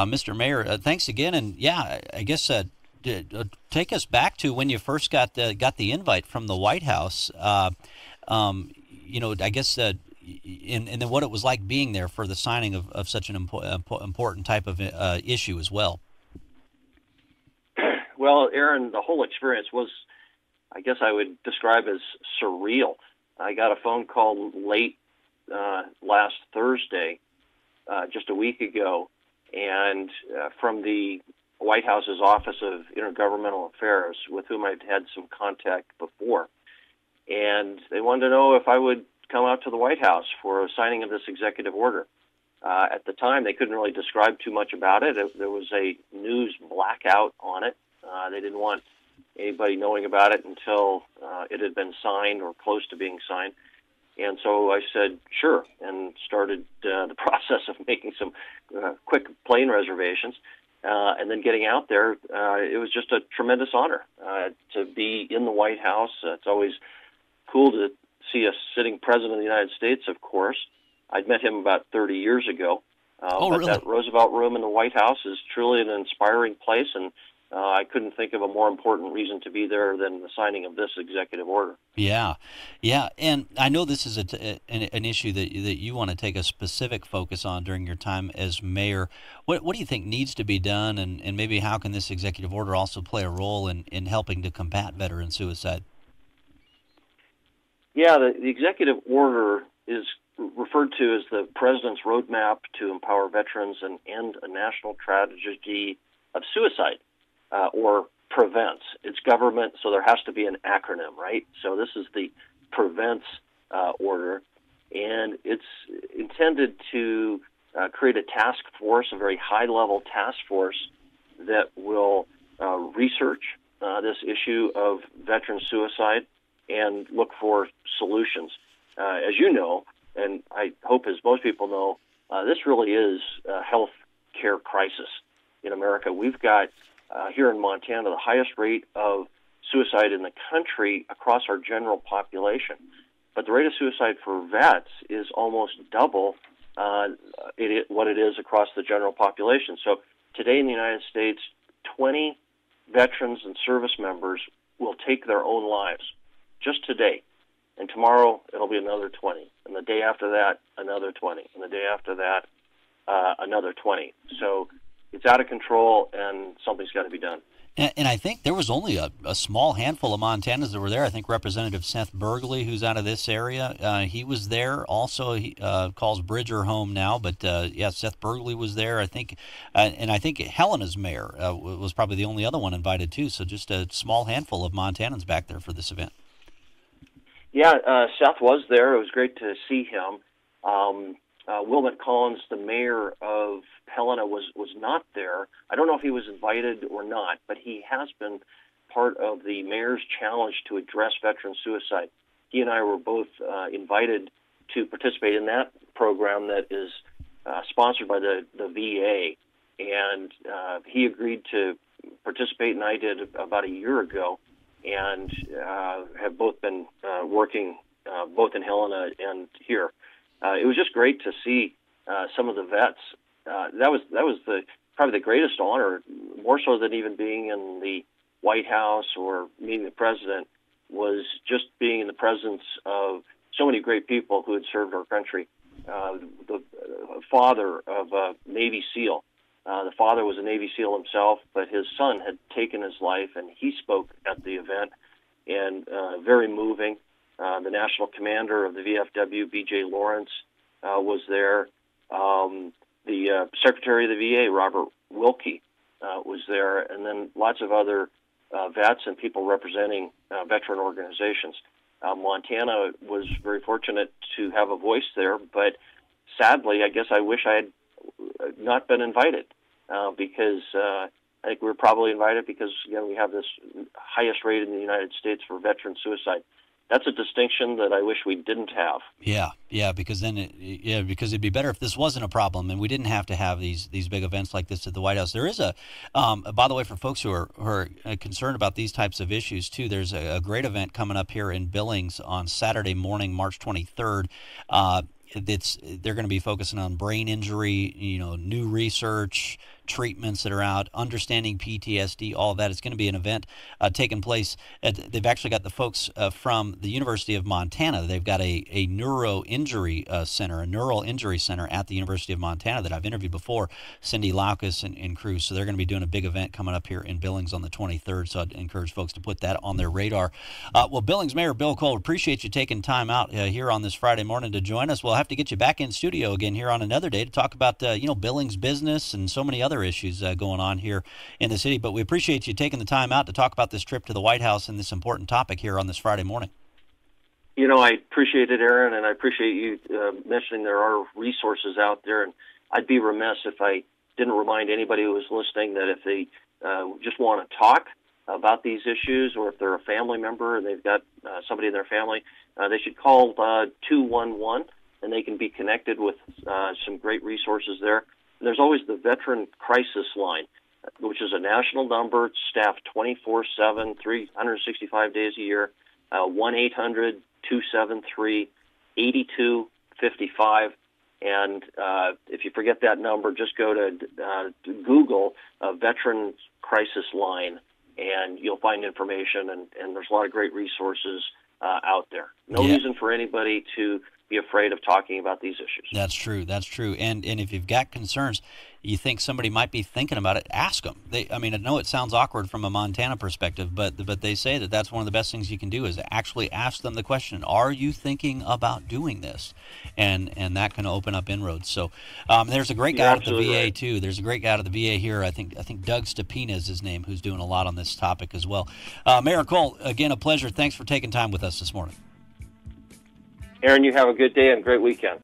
Mr. Mayor, thanks again, and yeah, I guess take us back to when you first got the invite from the White House. I guess and then what it was like being there for the signing of such an important type of issue as well. Well, Aaron, the whole experience was, I guess I would describe as surreal. I got a phone call late last Thursday, just a week ago, and from the White House's Office of Intergovernmental Affairs, with whom I'd had some contact before. And they wanted to know if I would come out to the White House for a signing of this executive order. At the time, they couldn't really describe too much about it. There was a news blackout on it. They didn't want anybody knowing about it until it had been signed or close to being signed. And so I said, sure, and started the process of making some quick plane reservations. And then getting out there, it was just a tremendous honor to be in the White House. It's always cool to see a sitting president of the United States, of course. I'd met him about 30 years ago. But really? That Roosevelt Room in the White House is truly an inspiring place, and I couldn't think of a more important reason to be there than the signing of this executive order. Yeah, and I know this is an issue that you want to take a specific focus on during your time as mayor. What do you think needs to be done, and maybe how can this executive order also play a role in helping to combat veteran suicide? Yeah, the executive order is referred to as the President's Roadmap to Empower Veterans and End a National Tragedy of Suicide, or PREVENTS. It's government, so there has to be an acronym, right? So this is the PREVENTS order, and it's intended to create a task force, a very high-level task force that will research this issue of veteran suicide and look for solutions. As you know, and I hope as most people know, this really is a health care crisis in America. We've got here in Montana the highest rate of suicide in the country across our general population. But the rate of suicide for vets is almost double what it is across the general population. So today in the United States, 20 veterans and service members will take their own lives just today. And tomorrow it'll be another 20. And the day after that, another 20. And the day after that, another 20. So it's out of control, and something's got to be done. And I think there was only a small handful of Montanans that were there. I think Representative Seth Burgley, who's out of this area, he was there. Also, he calls Bridger home now. But, yeah, Seth Burgley was there, I think. And I think Helena's mayor was probably the only other one invited, too. So just a small handful of Montanans back there for this event. Yeah, Seth was there. It was great to see him. Wilmot Collins, the mayor of Helena, was not there. I don't know if he was invited or not, but he has been part of the mayor's challenge to address veteran suicide. He and I were both invited to participate in that program that is sponsored by the VA, and he agreed to participate, and I did about a year ago, and have both been working both in Helena and here. It was just great to see some of the vets. That was probably the greatest honor, more so than even being in the White House or meeting the president, was just being in the presence of so many great people who had served our country. The father of a Navy SEAL. The father was a Navy SEAL himself, but his son had taken his life, and he spoke at the event, and very moving. The national commander of the VFW, B.J. Lawrence, was there. The secretary of the VA, Robert Wilkie, was there, and then lots of other vets and people representing veteran organizations. Montana was very fortunate to have a voice there, but sadly, I guess I wish I had not been invited, because I think we were probably invited because, again, we have this highest rate in the United States for veteran suicide. That's a distinction that I wish we didn't have. Yeah, because then because it'd be better if this wasn't a problem and we didn't have to have these big events like this at the White House. There is by the way, for folks who are concerned about these types of issues too, there's a great event coming up here in Billings on Saturday morning, March 23rd. They're going to be focusing on brain injury, new research, treatments that are out, understanding PTSD, all of that. It's going to be an event taking place. They've actually got the folks from the University of Montana. They've got a neural injury center at the University of Montana that I've interviewed before, Cindy Laukus and crew. So they're going to be doing a big event coming up here in Billings on the 23rd. So I'd encourage folks to put that on their radar. Well, Billings Mayor Bill Cole, appreciate you taking time out here on this Friday morning to join us. We'll have to get you back in studio again here on another day to talk about Billings business and so many other issues going on here in the city. But we appreciate you taking the time out to talk about this trip to the White House and this important topic here on this Friday morning. I appreciate it, Aaron, and I appreciate you mentioning there are resources out there. And I'd be remiss if I didn't remind anybody who was listening that if they just want to talk about these issues, or if they're a family member and they've got somebody in their family, they should call 211, and they can be connected with some great resources there. And there's always the Veteran Crisis Line, which is a national number. It's staffed 24/7, 365 days a year, 1-800-273-8255. And if you forget that number, just go to Google Veteran Crisis Line, and you'll find information, and there's a lot of great resources out there. No reason for anybody to be afraid of talking about these issues. That's true. And if you've got concerns, you think somebody might be thinking about it, ask them. I know it sounds awkward from a Montana perspective, but they say that that's one of the best things you can do is actually ask them the question, are you thinking about doing this? And that can open up inroads. So there's a great guy at the VA, too. There's a great guy at the VA here. I think Doug Stepina is his name, who's doing a lot on this topic as well. Mayor Cole, again, a pleasure. Thanks for taking time with us this morning. Aaron, you have a good day and great weekend.